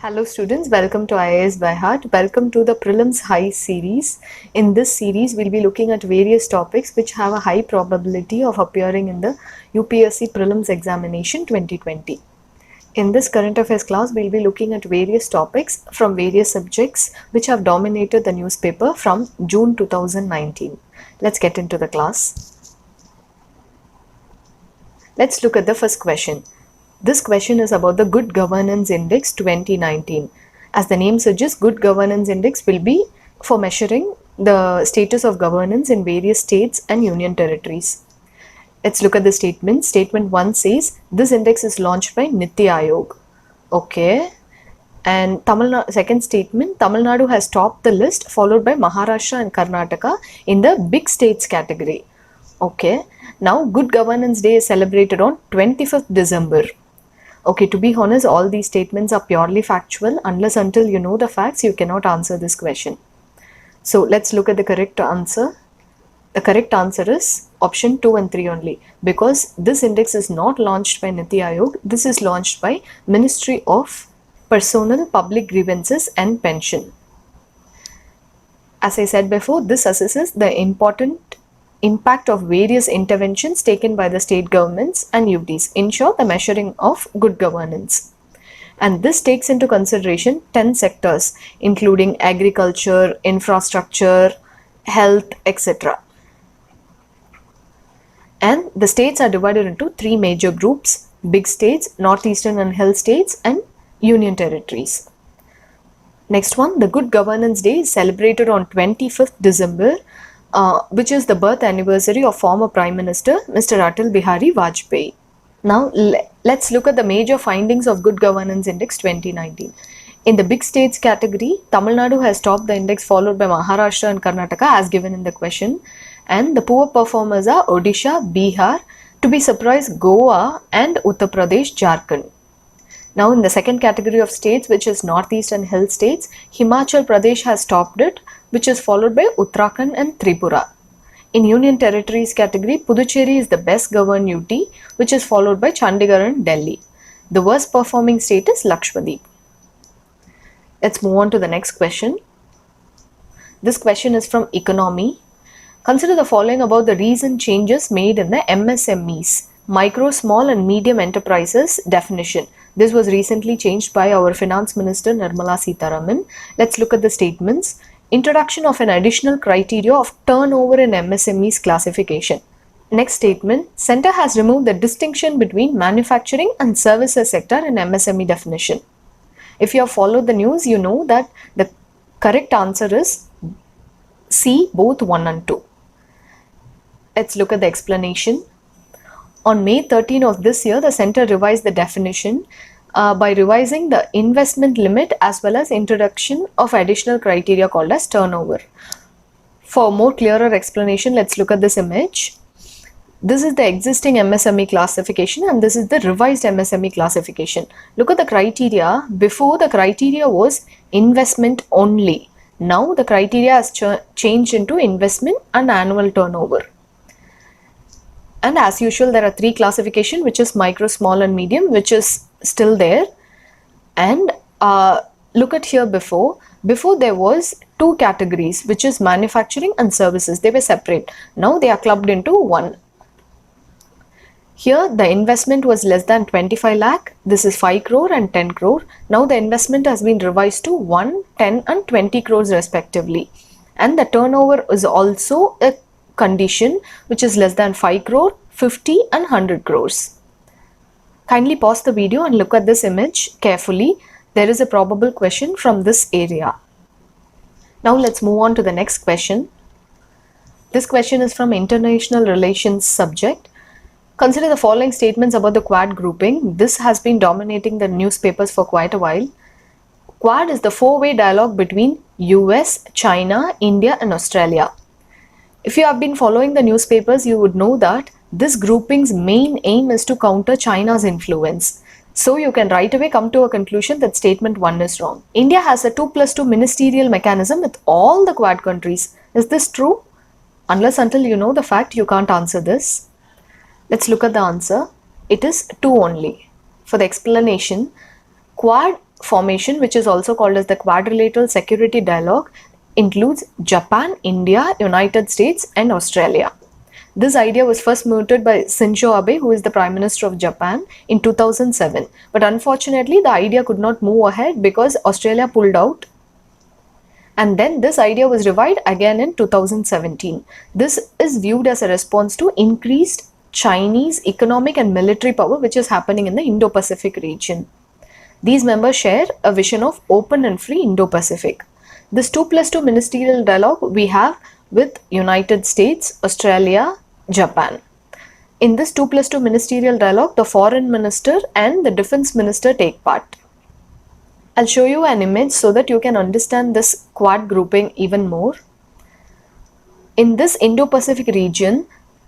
Hello students, welcome to IAS by Heart. Welcome to the Prelims High series. In this series, we'll be looking at various topics which have a high probability of appearing in the UPSC Prelims Examination 2020. In this current affairs class, we'll be looking at various topics from various subjects which have dominated the newspaper from June 2019. Let's get into the class. Let's look at the first question. This question is about the Good Governance Index 2019. As the name suggests, Good Governance Index will be for measuring the status of governance in various states and union territories. Let's look at the statement. Statement 1 says, this index is launched by Niti Aayog. Okay. And second statement, Tamil Nadu has topped the list, followed by Maharashtra and Karnataka in the big states category. Okay. Now, Good Governance Day is celebrated on 25th December. Okay, to be honest, all these statements are purely factual. Unless until you know the facts, you cannot answer this question. So let's look at the correct answer. The correct answer is option 2 and 3 only, because this index is not launched by Niti Aayog. This is launched by Ministry of Personal, Public Grievances and Pension. As I said before, this assesses the important impact of various interventions taken by the state governments and UTs, ensure the measuring of good governance. And this takes into consideration 10 sectors, including agriculture, infrastructure, health, etc. And the states are divided into 3 major groups: big states, northeastern and hill states, and union territories. Next one, the Good Governance Day is celebrated on 25th December, which is the birth anniversary of former Prime Minister Mr. Atal Bihari Vajpayee. Now, let's look at the major findings of Good Governance Index 2019. In the big states category, Tamil Nadu has topped the index, followed by Maharashtra and Karnataka as given in the question. And the poor performers are Odisha, Bihar, to be surprised, Goa and Uttar Pradesh, Jharkhand. Now, in the second category of states, which is northeast and hill states, Himachal Pradesh has topped it, which is followed by Uttarakhand and Tripura. In Union Territories category, Puducherry is the best governed UT, which is followed by Chandigarh and Delhi. The worst performing state is Lakshadweep. Let's move on to the next question. This question is from Economy. Consider the following about the recent changes made in the MSMEs, Micro, Small and Medium Enterprises definition. This was recently changed by our Finance Minister Nirmala Sitharaman. Let's look at the statements. Introduction of an additional criteria of turnover in MSMEs classification. Next statement, Centre has removed the distinction between manufacturing and services sector in MSME definition. If you have followed the news, you know that the correct answer is C, both 1 and 2. Let's look at the explanation. On May 13 of this year, the Centre revised the definition by revising the investment limit as well as introduction of additional criteria called as turnover. For more clearer explanation, let's look at this image. This is the existing MSME classification and this is the revised MSME classification. Look at the criteria. Before, the criteria was investment only. Now the criteria has changed into investment and annual turnover. And as usual, there are 3 classifications, which is micro, small and medium, which is still there. And look at here before there was 2 categories, which is manufacturing and services. They were separate. Now they are clubbed into 1. Here the investment was less than 25 lakh. This is 5 crore and 10 crore. Now the investment has been revised to 1, 10 and 20 crores respectively. And the turnover is also a condition, which is less than 5 crore, 50 and 100 crores. Kindly pause the video and look at this image carefully. There is a probable question from this area. Now let's move on to the next question. This question is from International Relations subject. Consider the following statements about the Quad grouping. This has been dominating the newspapers for quite a while. Quad is the 4-way dialogue between US, China, India and Australia. If you have been following the newspapers, you would know that this grouping's main aim is to counter China's influence. So you can right away come to a conclusion that statement 1 is wrong. India has a 2+2 ministerial mechanism with all the Quad countries. Is this true? Unless until you know the fact, you can't answer this. Let's look at the answer. It is 2 only. For the explanation, Quad formation, which is also called as the Quadrilateral Security Dialogue, includes Japan, India, United States, and Australia. This idea was first mooted by Shinzo Abe, who is the Prime Minister of Japan, in 2007. But unfortunately, the idea could not move ahead because Australia pulled out. And then this idea was revived again in 2017. This is viewed as a response to increased Chinese economic and military power which is happening in the Indo-Pacific region. These members share a vision of open and free Indo-Pacific. This 2+2 ministerial dialogue we have with United States, Australia, Japan. In this 2+2 ministerial dialogue, the foreign minister and the defense minister take part. I'll show you an image so that you can understand this Quad grouping even more. In this Indo-Pacific region,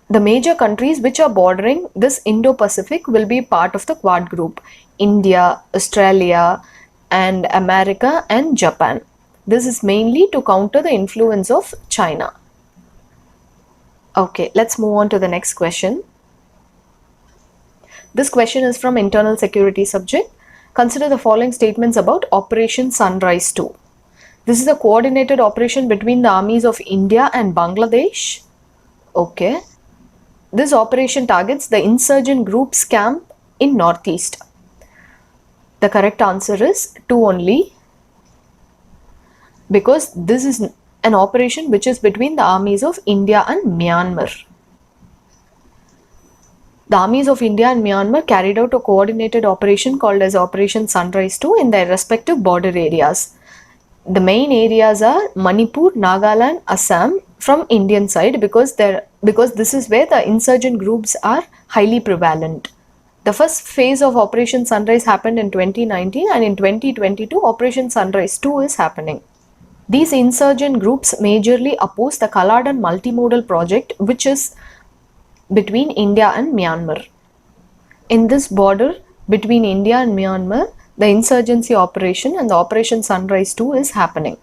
the major countries which are bordering this Indo-Pacific will be part of the Quad group. India, Australia, and America and Japan. This is mainly to counter the influence of China. Okay, let's move on to the next question. This question is from internal security subject. Consider the following statements about Operation Sunrise 2. This is a coordinated operation between the armies of India and Bangladesh. Okay. This operation targets the insurgent group's camp in northeast. The correct answer is 2 only, because this is an operation which is between the armies of India and Myanmar. The armies of India and Myanmar carried out a coordinated operation called as Operation Sunrise 2 in their respective border areas. The main areas are Manipur, Nagaland, Assam from Indian side because this is where the insurgent groups are highly prevalent. The first phase of Operation Sunrise happened in 2019 and in 2022 Operation Sunrise 2 is happening. These insurgent groups majorly oppose the Kaladan multimodal project which is between India and Myanmar. In this border between India and Myanmar, the insurgency operation and the Operation Sunrise 2 is happening.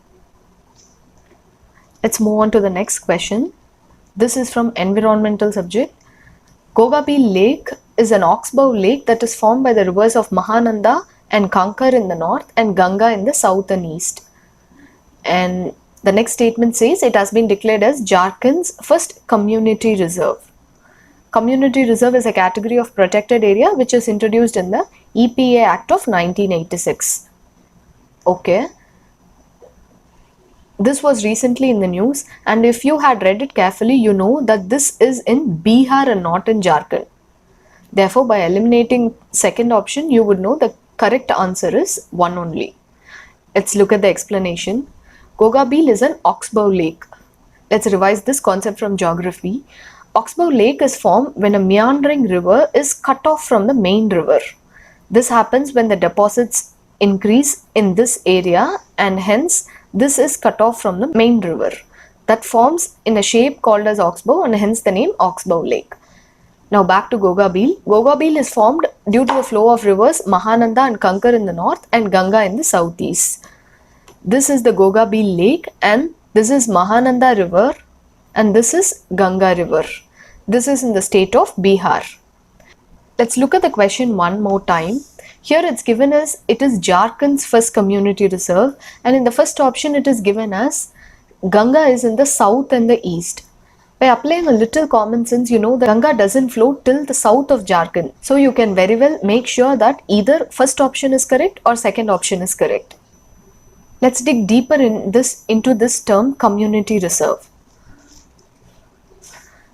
Let's move on to the next question. This is from environmental subject. Gogabeel Lake is an oxbow lake that is formed by the rivers of Mahananda and Kankar in the north and Ganga in the south and east. And the next statement says it has been declared as Jharkhand's first community reserve. Community reserve is a category of protected area which is introduced in the EPA Act of 1986. Okay. This was recently in the news, and if you had read it carefully, you know that this is in Bihar and not in Jharkhand. Therefore, by eliminating second option, you would know the correct answer is 1 only. Let's look at the explanation. Gogabeel is an oxbow lake. Let's revise this concept from geography. Oxbow Lake is formed when a meandering river is cut off from the main river. This happens when the deposits increase in this area and hence this is cut off from the main river. That forms in a shape called as oxbow and hence the name Oxbow Lake. Now back to Gogabeel. Gogabeel is formed due to the flow of rivers Mahananda and Kankar in the north and Ganga in the southeast. This is the Gogabeel Lake and this is Mahananda River and this is Ganga River. This is in the state of Bihar. Let's look at the question one more time. Here it's given as it is Jharkhand's first community reserve, and in the first option it is given as Ganga is in the south and the east. By applying a little common sense, you know that Ganga doesn't flow till the south of Jharkhand. So you can very well make sure that either first option is correct or second option is correct. Let's dig deeper into this term community reserve.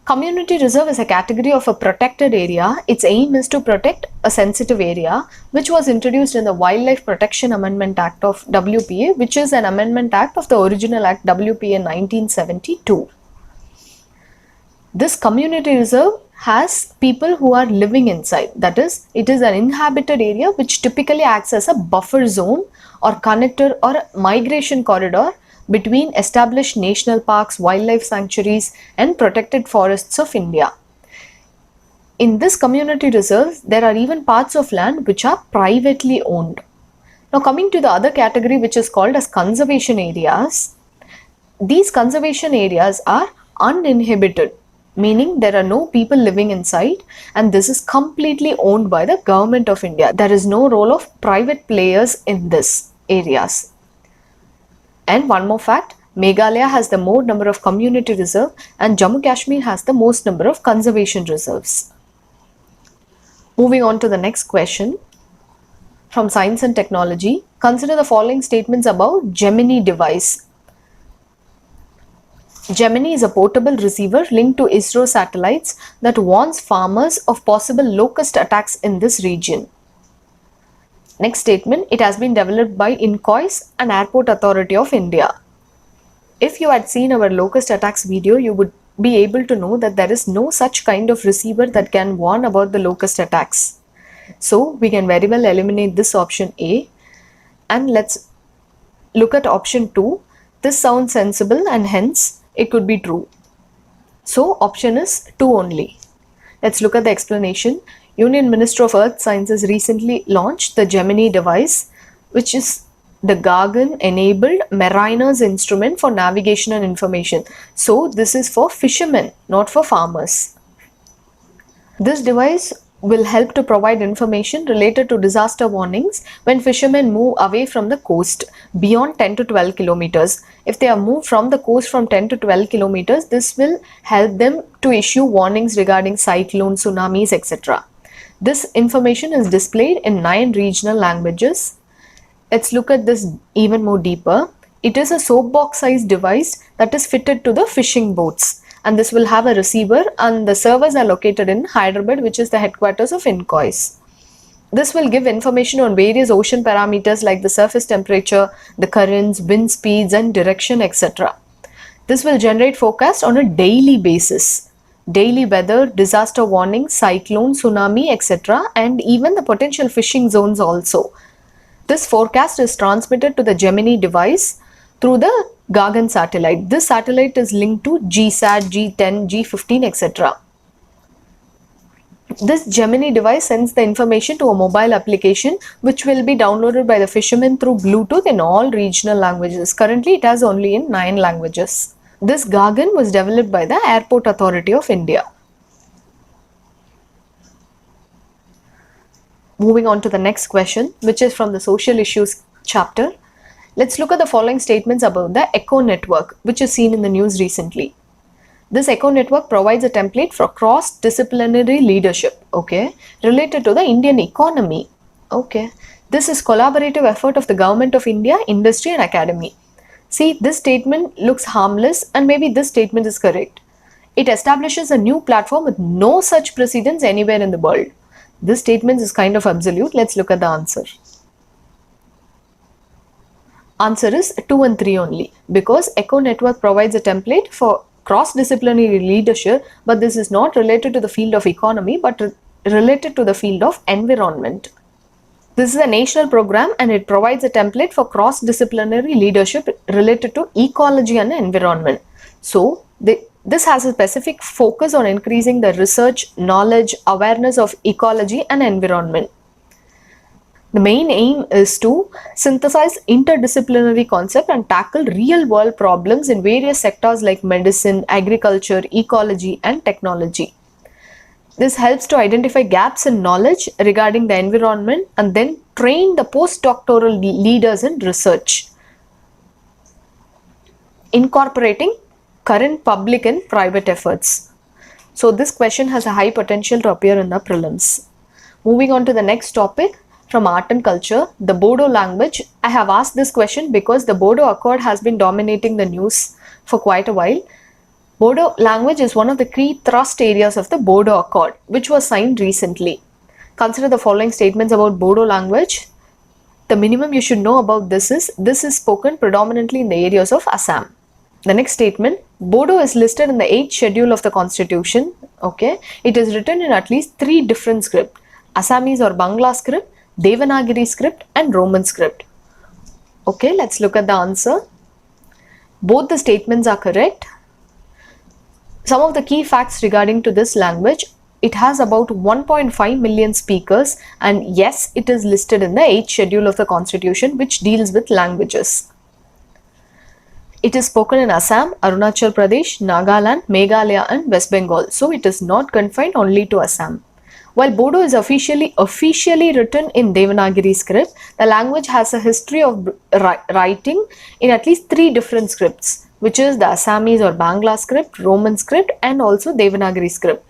Community reserve is a category of a protected area. Its aim is to protect a sensitive area, which was introduced in the Wildlife Protection Amendment Act of WPA, which is an amendment act of the original Act WPA 1972. This community reserve has people who are living inside. That is, it is an inhabited area which typically acts as a buffer zone or connector or migration corridor between established national parks, wildlife sanctuaries and protected forests of India. In this community reserve, there are even parts of land which are privately owned. Now coming to the other category which is called as conservation areas. These conservation areas are uninhibited. meaning there are no people living inside, and this is completely owned by the government of India. There is no role of private players in this areas. And one more fact, Meghalaya has the more number of community reserve and Jammu Kashmir has the most number of conservation reserves. Moving on to the next question from Science and Technology. Consider the following statements about Gemini device. Gemini is a portable receiver linked to ISRO satellites that warns farmers of possible locust attacks in this region. Next statement, it has been developed by INCOIS, an airport authority of India. If you had seen our locust attacks video, you would be able to know that there is no such kind of receiver that can warn about the locust attacks. So we can very well eliminate this option A, and let's look at option 2. This sounds sensible and hence it could be true. So option is 2 only. Let's look at the explanation. Union Minister of Earth Sciences recently launched the Gemini device, which is the Gargan-enabled mariner's instrument for navigation and information. So this is for fishermen, not for farmers. This device will help to provide information related to disaster warnings when fishermen move away from the coast beyond 10 to 12 kilometers. If they are moved from the coast from 10 to 12 kilometers, this will help them to issue warnings regarding cyclones, tsunamis, etc. This information is displayed in 9 regional languages. Let's look at this even more deeper. It is a soapbox sized device that is fitted to the fishing boats, and this will have a receiver, and the servers are located in Hyderabad, which is the headquarters of INCOIS. This will give information on various ocean parameters like the surface temperature, the currents, wind speeds and direction, etc. This will generate forecasts on a daily basis. Daily weather, disaster warning, cyclone, tsunami, etc. and even the potential fishing zones also. This forecast is transmitted to the Gemini device through the Gargan satellite. This satellite is linked to GSAT, G10, G15, etc. This Gemini device sends the information to a mobile application which will be downloaded by the fishermen through Bluetooth in all regional languages. Currently, it has only in 9 languages. This Gargan was developed by the Airport Authority of India. Moving on to the next question, which is from the social issues chapter. Let's look at the following statements about the ECHO network, which is seen in the news recently. This ECHO network provides a template for cross-disciplinary leadership, related to the Indian economy. This is collaborative effort of the Government of India, industry and academy. See, this statement looks harmless and maybe this statement is correct. It establishes a new platform with no such precedents anywhere in the world. This statement is kind of absolute. Let's look at the answer. Answer is 2 and 3 only, because ECHO network provides a template for cross-disciplinary leadership, but this is not related to the field of economy but related to the field of environment. This is a national program and it provides a template for cross-disciplinary leadership related to ecology and environment. So this has a specific focus on increasing the research, knowledge, awareness of ecology and environment. The main aim is to synthesize interdisciplinary concepts and tackle real-world problems in various sectors like medicine, agriculture, ecology, and technology. This helps to identify gaps in knowledge regarding the environment and then train the postdoctoral leaders in research, incorporating current public and private efforts. So this question has a high potential to appear in the prelims. Moving on to the next topic from art and culture, the Bodo language. I have asked this question because the Bodo Accord has been dominating the news for quite a while. Bodo language is one of the key thrust areas of the Bodo Accord, which was signed recently. Consider the following statements about Bodo language. The minimum you should know about this is spoken predominantly in the areas of Assam. The next statement, Bodo is listed in the 8th schedule of the constitution. It is written in at least 3 different scripts: Assamese or Bangla script, Devanagari script and Roman script. Let's look at the answer. Both the statements are correct. Some of the key facts regarding to this language: it has about 1.5 million speakers, and yes, it is listed in the 8th schedule of the constitution, which deals with languages. It is spoken in Assam, Arunachal Pradesh, Nagaland, Meghalaya and West Bengal. So it is not confined only to Assam. While Bodo is officially written in Devanagari script, the language has a history of writing in at least 3 different scripts, which is the Assamese or Bangla script, Roman script and also Devanagari script.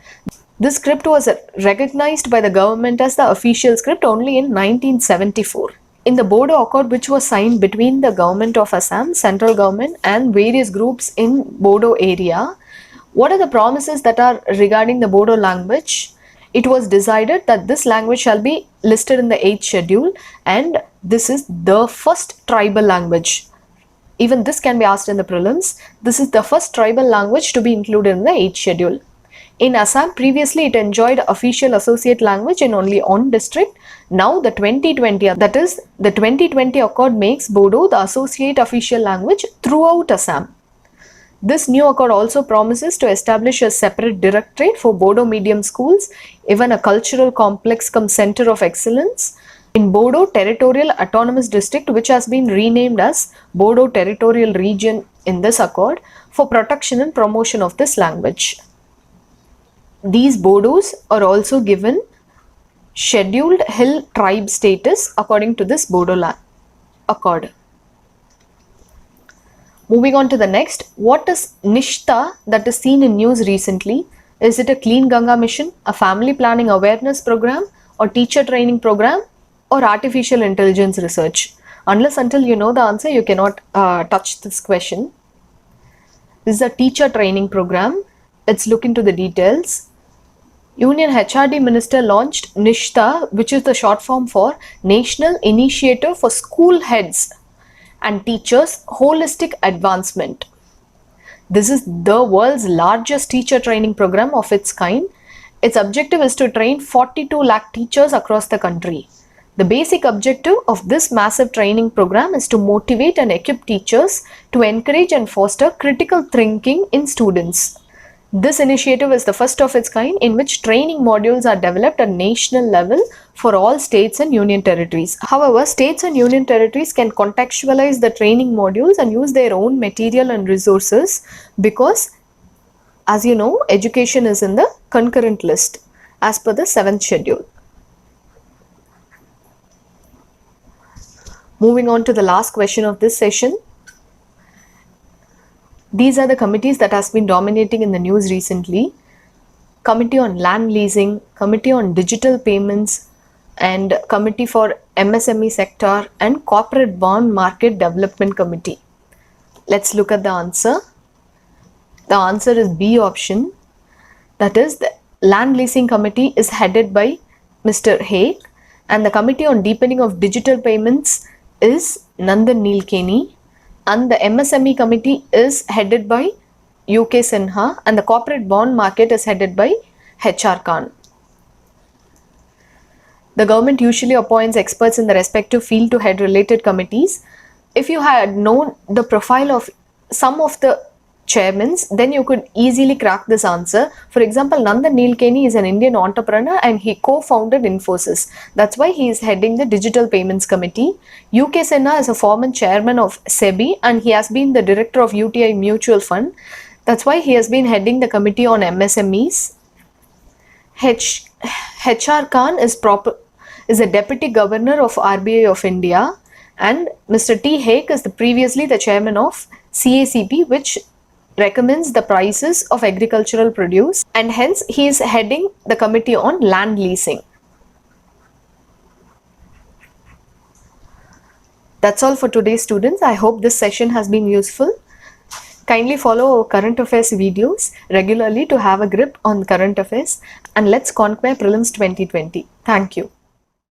This script was recognized by the government as the official script only in 1974. In the Bodo Accord, which was signed between the government of Assam, central government and various groups in Bodo area, what are the promises that are regarding the Bodo language? It was decided that this language shall be listed in the 8th schedule and this is the first tribal language. Even this can be asked in the prelims. This is the first tribal language to be included in the 8th schedule. In Assam, previously it enjoyed official associate language in only one district. Now the 2020 accord makes Bodo the associate official language throughout Assam. This new accord also promises to establish a separate directorate for Bodo medium schools, even a cultural complex cum center of excellence in Bodo Territorial Autonomous District, which has been renamed as Bodo Territorial Region in this accord for protection and promotion of this language. These Bodos are also given scheduled hill tribe status according to this Bodo accord. Moving on to the next, what is Nishta that is seen in news recently? Is it a Clean Ganga mission, a family planning awareness program, or teacher training program, or artificial intelligence research? Unless until you know the answer, you cannot touch this question. This is a teacher training program. Let's look into the details. Union HRD Minister launched Nishta, which is the short form for National Initiative for School Heads and Teachers Holistic Advancement. This is the world's largest teacher training program of its kind. Its objective is to train 42 lakh teachers across the country. The basic objective of this massive training program is to motivate and equip teachers to encourage and foster critical thinking in students. This initiative is the first of its kind in which training modules are developed at national level for all states and union territories. However, states and union territories can contextualize the training modules and use their own material and resources because, as you know, education is in the concurrent list as per the 7th schedule. Moving on to the last question of this session. These are the committees that has been dominating in the news recently. Committee on Land Leasing, Committee on Digital Payments, and Committee for MSME Sector and Corporate Bond Market Development Committee. Let's look at the answer. The answer is B option. That is, the Land Leasing Committee is headed by Mr. Haig and the Committee on Deepening of Digital Payments is Nandan Nilekani. And the MSME committee is headed by UK Sinha and the corporate bond market is headed by HR Khan. The government usually appoints experts in the respective field to head related committees. If you had known the profile of some of the chairmen, then you could easily crack this answer. For example, Nandan Nilekani is an Indian entrepreneur and he co-founded Infosys. That's why he is heading the Digital Payments Committee. UK Sinha is a former chairman of SEBI and he has been the director of UTI Mutual Fund. That's why he has been heading the Committee on MSMEs. HR Khan is a Deputy Governor of RBI of India and Mr. T. Haig is previously the chairman of CACP, which recommends the prices of agricultural produce, and hence he is heading the Committee on Land Leasing. That's all for today, students. I hope this session has been useful. Kindly follow our current affairs videos regularly to have a grip on current affairs, and let's conquer prelims 2020. Thank you.